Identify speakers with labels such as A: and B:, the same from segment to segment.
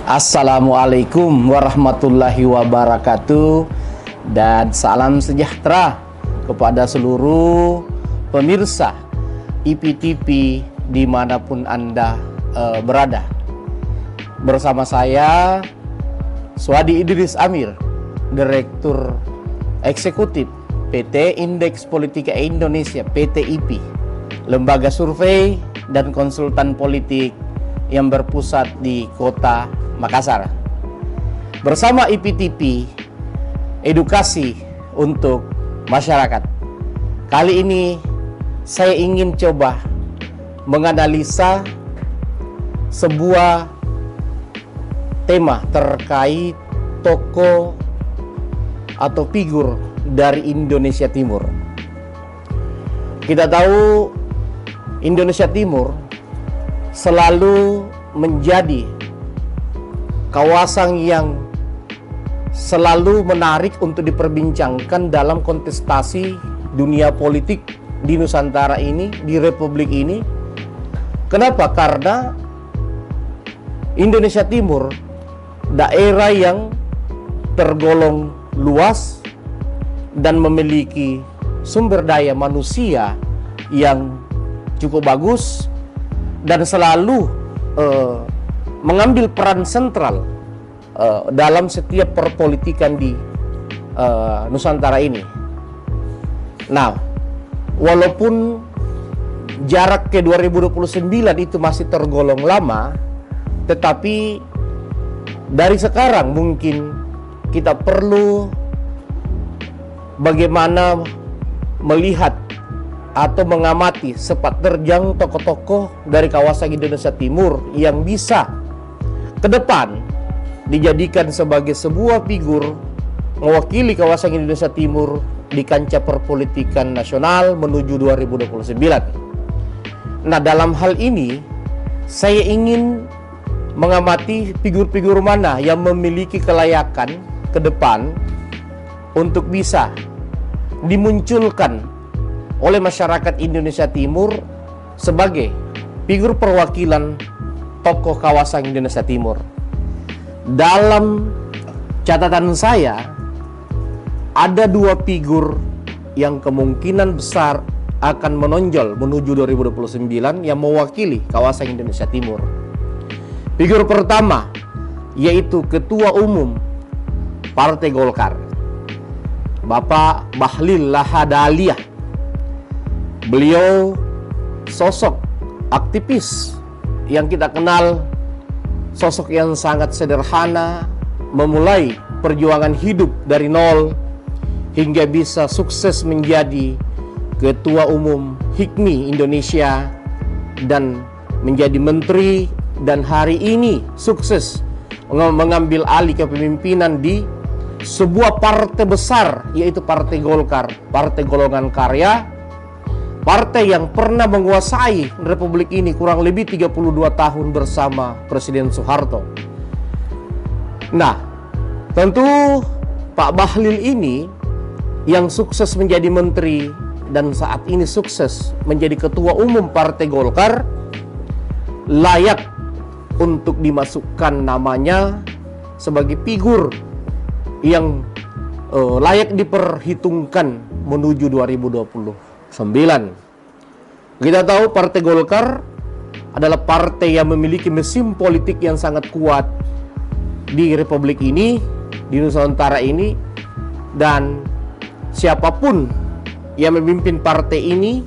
A: Assalamualaikum warahmatullahi wabarakatuh, dan salam sejahtera kepada seluruh pemirsa IPTV dimanapun Anda berada. Bersama saya Swadi Idris Amir, Direktur Eksekutif PT Indeks Politika Indonesia (PTIP), lembaga survei dan konsultan politik yang berpusat di Kota Makassar. Bersama IPTV, edukasi untuk masyarakat. Kali ini saya ingin coba menganalisa sebuah tema terkait tokoh atau figur dari Indonesia Timur. Kita tahu Indonesia Timur selalu menjadi kawasan yang selalu menarik untuk diperbincangkan dalam kontestasi dunia politik di Nusantara ini, di Republik ini. Kenapa? Karena Indonesia Timur daerah yang tergolong luas dan memiliki sumber daya manusia yang cukup bagus dan selalu mengambil peran sentral dalam setiap perpolitikan di Nusantara ini. Nah, walaupun jarak ke 2029 itu masih tergolong lama, tetapi dari sekarang mungkin kita perlu bagaimana melihat atau mengamati sepak terjang tokoh-tokoh dari kawasan Indonesia Timur yang bisa ke depan dijadikan sebagai sebuah figur mewakili kawasan Indonesia Timur di kancah perpolitikan nasional menuju 2029. Nah, dalam hal ini saya ingin mengamati figur-figur mana yang memiliki kelayakan ke depan untuk bisa dimunculkan oleh masyarakat Indonesia Timur sebagai figur perwakilan tokoh kawasan Indonesia Timur. Dalam catatan saya, ada dua figur yang kemungkinan besar akan menonjol menuju 2029 yang mewakili kawasan Indonesia Timur. Figur pertama yaitu Ketua Umum Partai Golkar, Bapak Bahlil Lahadalia. Beliau sosok aktivis yang kita kenal, sosok yang sangat sederhana, memulai perjuangan hidup dari nol hingga bisa sukses menjadi Ketua Umum HIKMI Indonesia dan menjadi menteri, dan hari ini sukses mengambil alih kepemimpinan di sebuah partai besar yaitu Partai Golkar, partai golongan karya, partai yang pernah menguasai Republik ini kurang lebih 32 tahun bersama Presiden Soeharto. Nah, tentu Pak Bahlil ini yang sukses menjadi menteri dan saat ini sukses menjadi Ketua Umum Partai Golkar layak untuk dimasukkan namanya sebagai figur yang layak diperhitungkan menuju 2029. Kita tahu Partai Golkar adalah partai yang memiliki mesin politik yang sangat kuat di Republik ini, di Nusantara ini, dan siapapun yang memimpin partai ini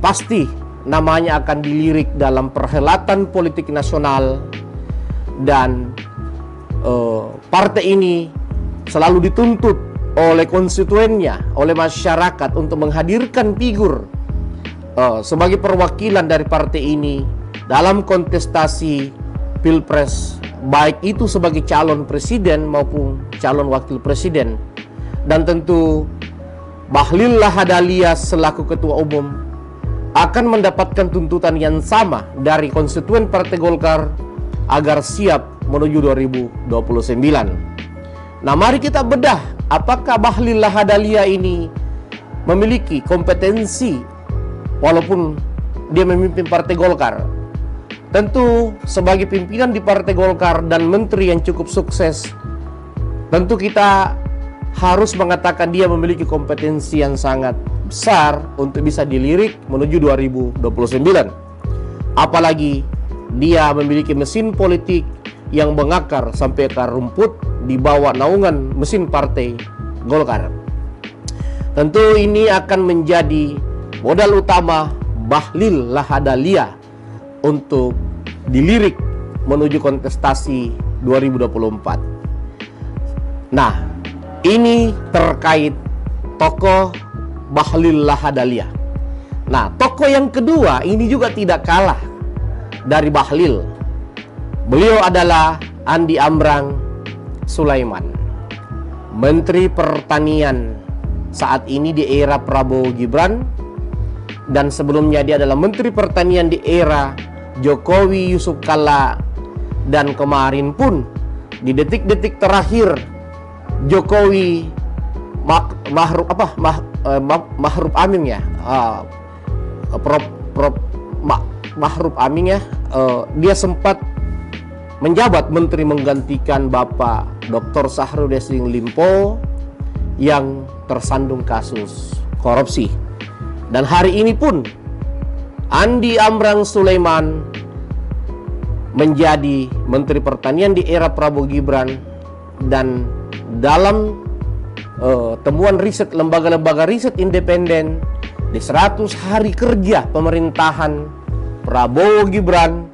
A: pasti namanya akan dilirik dalam perhelatan politik nasional, dan partai ini selalu dituntut oleh konstituennya, oleh masyarakat untuk menghadirkan figur sebagai perwakilan dari partai ini dalam kontestasi Pilpres, baik itu sebagai calon presiden maupun calon wakil presiden. Dan tentu Bahlil Lahadalia selaku Ketua Umum akan mendapatkan tuntutan yang sama dari konstituen Partai Golkar agar siap menuju 2029. Nah, mari kita bedah apakah Bahlil Lahadalia ini memiliki kompetensi walaupun dia memimpin Partai Golkar tentu sebagai pimpinan di Partai Golkar dan menteri yang cukup sukses, tentu kita harus mengatakan dia memiliki kompetensi yang sangat besar untuk bisa dilirik menuju 2029. Apalagi dia memiliki mesin politik yang mengakar sampai akar rumput di bawah naungan mesin Partai Golkar. Tentu ini akan menjadi modal utama Bahlil Lahadalia untuk dilirik menuju kontestasi 2024. Nah, ini terkait tokoh Bahlil Lahadalia. Nah, tokoh yang kedua ini juga tidak kalah dari Bahlil. Beliau adalah Andi Amran Sulaiman, Menteri Pertanian saat ini di era Prabowo Gibran, dan sebelumnya dia adalah Menteri Pertanian di era Jokowi Yusuf Kalla, dan kemarin pun di detik-detik terakhir Jokowi Mahruf Amin ya, Mahruf Amin ya, dia sempat menjabat menteri menggantikan Bapak Dr. Syahrul Yassin Limpo yang tersandung kasus korupsi. Dan hari ini pun Andi Amran Sulaiman menjadi Menteri Pertanian di era Prabowo Gibran, dan dalam temuan riset lembaga-lembaga riset independen di 100 hari kerja pemerintahan Prabowo Gibran,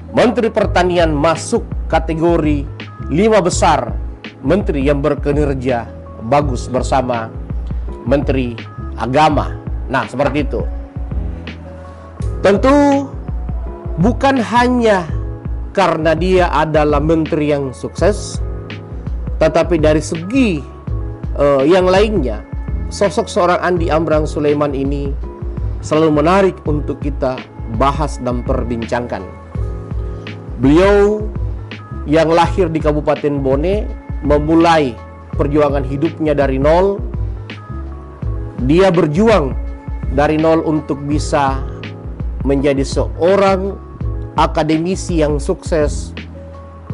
A: Menteri Pertanian masuk kategori 5 besar menteri yang berkinerja bagus bersama Menteri Agama. Nah, seperti itu. Tentu bukan hanya karena dia adalah menteri yang sukses, tetapi dari segi yang lainnya, sosok seorang Andi Amran Sulaiman ini selalu menarik untuk kita bahas dan perbincangkan. Beliau yang lahir di Kabupaten Bone, memulai perjuangan hidupnya dari nol. Dia berjuang dari nol untuk bisa menjadi seorang akademisi yang sukses,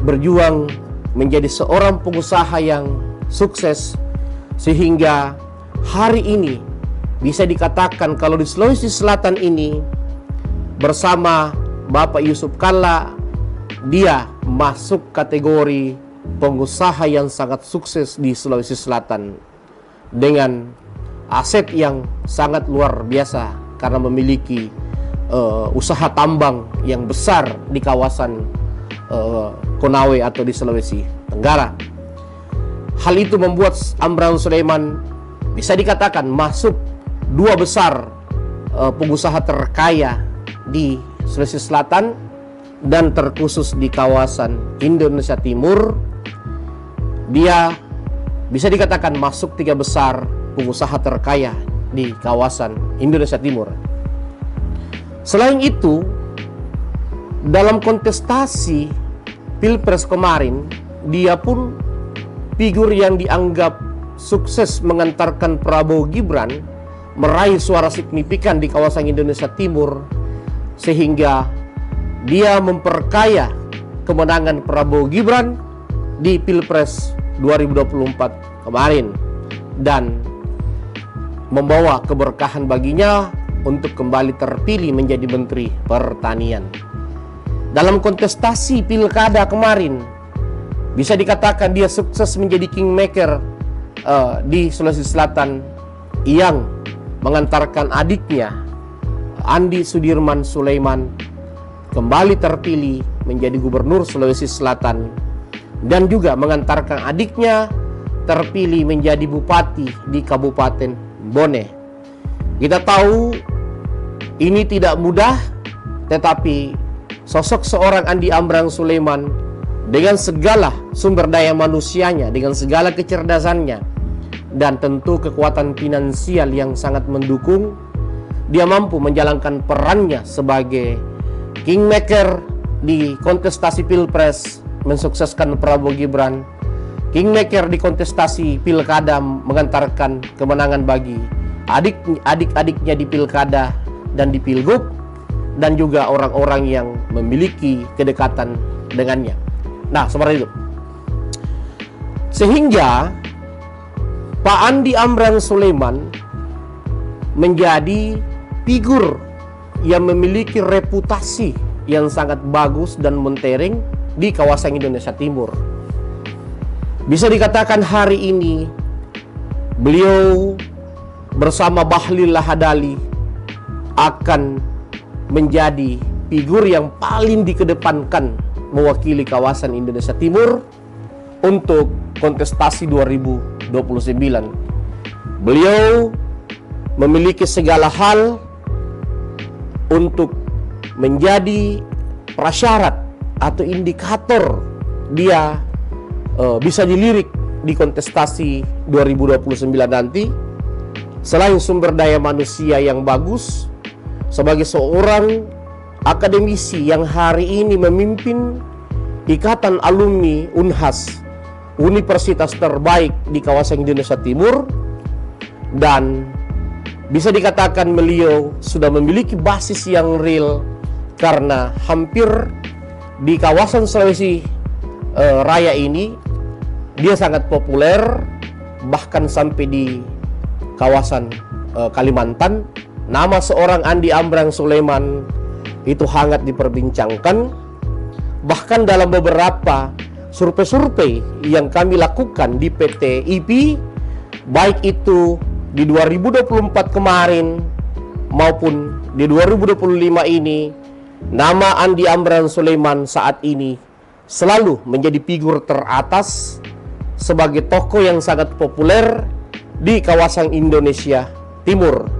A: berjuang menjadi seorang pengusaha yang sukses, sehingga hari ini bisa dikatakan kalau di Sulawesi Selatan ini bersama Bapak Yusuf Kalla, dia masuk kategori pengusaha yang sangat sukses di Sulawesi Selatan dengan aset yang sangat luar biasa karena memiliki usaha tambang yang besar di kawasan Konawe atau di Sulawesi Tenggara. Hal itu membuat Amran Sulaiman bisa dikatakan masuk 2 besar pengusaha terkaya di Sulawesi Selatan dan terkhusus di kawasan Indonesia Timur. Dia bisa dikatakan masuk 3 besar pengusaha terkaya di kawasan Indonesia Timur. Selain itu, dalam kontestasi Pilpres kemarin, dia pun figur yang dianggap sukses mengantarkan Prabowo Gibran meraih suara signifikan di kawasan Indonesia Timur, sehingga dia memperkaya kemenangan Prabowo Gibran di Pilpres 2024 kemarin dan membawa keberkahan baginya untuk kembali terpilih menjadi Menteri Pertanian. Dalam kontestasi pilkada kemarin, bisa dikatakan dia sukses menjadi kingmaker di Sulawesi Selatan yang mengantarkan adiknya Andi Sudirman Sulaiman kembali terpilih menjadi Gubernur Sulawesi Selatan, dan juga mengantarkan adiknya terpilih menjadi Bupati di Kabupaten Bone. Kita tahu ini tidak mudah, tetapi sosok seorang Andi Amran Sulaiman dengan segala sumber daya manusianya, dengan segala kecerdasannya, dan tentu kekuatan finansial yang sangat mendukung, dia mampu menjalankan perannya sebagai kingmaker di kontestasi Pilpres, mensukseskan Prabowo Gibran, kingmaker di kontestasi pilkada, mengantarkan kemenangan bagi adik-adiknya di pilkada dan di pilgub, dan juga orang-orang yang memiliki kedekatan dengannya. Nah, seperti itu. Sehingga Pak Andi Amran Sulaiman menjadi figur yang memiliki reputasi yang sangat bagus dan mentereng di kawasan Indonesia Timur. Bisa dikatakan hari ini beliau bersama Bahlil Lahadalia akan menjadi figur yang paling dikedepankan mewakili kawasan Indonesia Timur untuk kontestasi 2029. Beliau memiliki segala hal untuk menjadi prasyarat atau indikator dia bisa dilirik di kontestasi 2029 nanti. Selain sumber daya manusia yang bagus, sebagai seorang akademisi yang hari ini memimpin Ikatan Alumni Unhas, universitas terbaik di kawasan Indonesia Timur, dan bisa dikatakan beliau sudah memiliki basis yang real karena hampir di kawasan Sulawesi Raya ini dia sangat populer, bahkan sampai di kawasan Kalimantan. Nama seorang Andi Amran Sulaiman itu hangat diperbincangkan. Bahkan dalam beberapa survei-survei yang kami lakukan di PT IP, baik itu di 2024 kemarin maupun di 2025 ini, nama Andi Amran Sulaiman saat ini selalu menjadi figur teratas sebagai tokoh yang sangat populer di kawasan Indonesia Timur.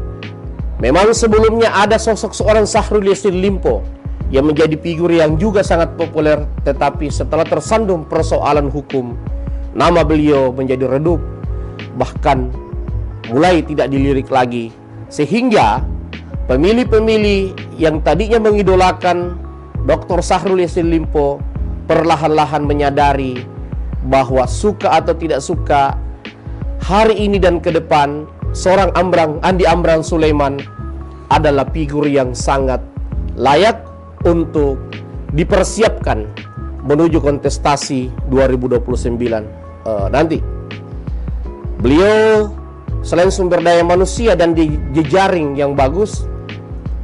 A: Memang sebelumnya ada sosok seorang Syahrul Yassin Limpo yang menjadi figur yang juga sangat populer, tetapi setelah tersandung persoalan hukum, nama beliau menjadi redup, bahkan mulai tidak dilirik lagi. Sehingga pemilih-pemilih yang tadinya mengidolakan Dr. Syahrul Yassin Limpo perlahan-lahan menyadari bahwa suka atau tidak suka, hari ini dan ke depan seorang Andi Amran Sulaiman adalah figur yang sangat layak untuk dipersiapkan menuju kontestasi 2029 nanti. Beliau selain sumber daya manusia dan di jejaring yang bagus,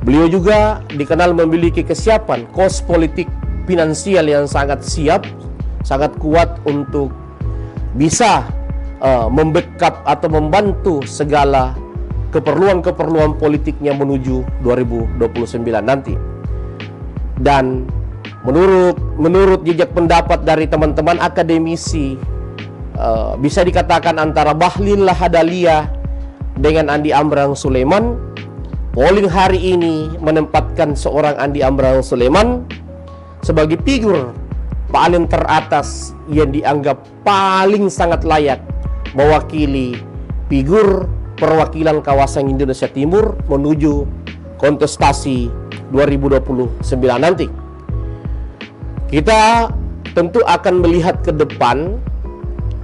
A: beliau juga dikenal memiliki kesiapan kos politik finansial yang sangat siap, sangat kuat untuk bisa membackup atau membantu segala keperluan-keperluan politiknya menuju 2029 nanti. Dan menurut jejak pendapat dari teman-teman akademisi, bisa dikatakan antara Bahlil Lahadalia dengan Andi Amran Sulaiman, polling hari ini menempatkan seorang Andi Amran Sulaiman sebagai figur paling teratas yang dianggap paling sangat layak mewakili figur perwakilan kawasan Indonesia Timur menuju kontestasi 2029 nanti. Kita tentu akan melihat ke depan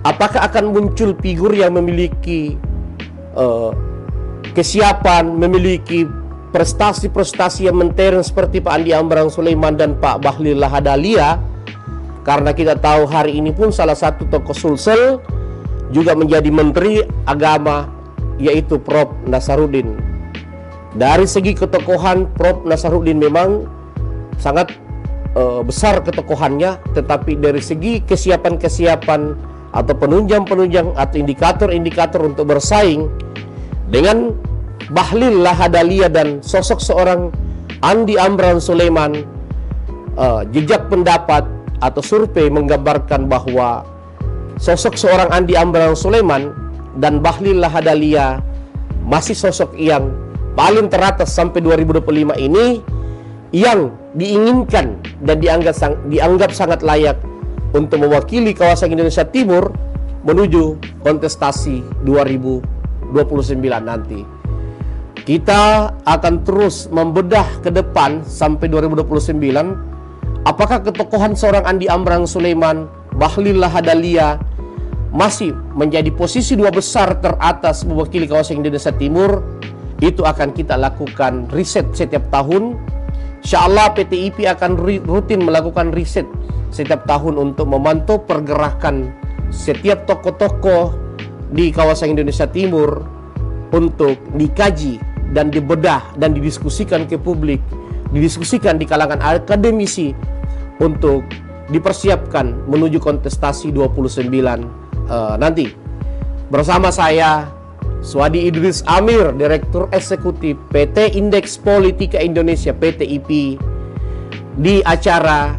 A: apakah akan muncul figur yang memiliki kesiapan, memiliki prestasi-prestasi yang mentereng seperti Pak Andi Amran Sulaiman dan Pak Bahlil Lahadalia. Karena kita tahu hari ini pun salah satu tokoh Sulsel juga menjadi Menteri Agama, yaitu Prof. Nasaruddin. Dari segi ketokohan, Prof. Nasaruddin memang sangat besar ketokohannya, tetapi dari segi kesiapan-kesiapan atau penunjang-penunjang atau indikator-indikator untuk bersaing dengan Bahlil Lahadalia dan sosok seorang Andi Amran Sulaiman, jejak pendapat atau survei menggambarkan bahwa sosok seorang Andi Amran Sulaiman dan Bahlil Lahadalia masih sosok yang paling teratas sampai 2025 ini, yang diinginkan dan dianggap sangat layak untuk mewakili kawasan Indonesia Timur menuju kontestasi 2029 nanti. Kita akan terus membedah ke depan sampai 2029 apakah ketokohan seorang Andi Amran Sulaiman, Bahlil Lahadalia masih menjadi posisi dua besar teratas mewakili kawasan Indonesia Timur. Itu akan kita lakukan riset setiap tahun. Insya Allah PT IPI akan rutin melakukan riset setiap tahun untuk memantau pergerakan setiap tokoh-tokoh di kawasan Indonesia Timur untuk dikaji dan dibedah dan didiskusikan ke publik, didiskusikan di kalangan akademisi untuk dipersiapkan menuju kontestasi 29 nanti. Bersama saya Swadi Idris Amir, Direktur Eksekutif PT Indeks Politika Indonesia PT IPI, di acara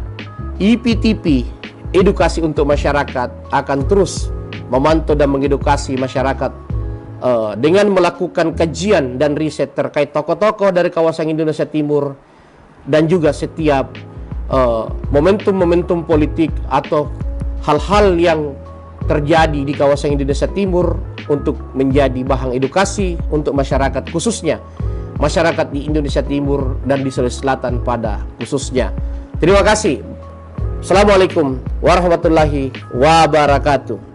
A: IPTP Edukasi untuk Masyarakat akan terus memantau dan mengedukasi masyarakat dengan melakukan kajian dan riset terkait tokoh-tokoh dari kawasan Indonesia Timur dan juga setiap momentum-momentum politik atau hal-hal yang terjadi di kawasan Indonesia Timur untuk menjadi bahan edukasi untuk masyarakat, khususnya masyarakat di Indonesia Timur dan di Sulawesi Selatan pada khususnya. Terima kasih. Assalamualaikum warahmatullahi wabarakatuh.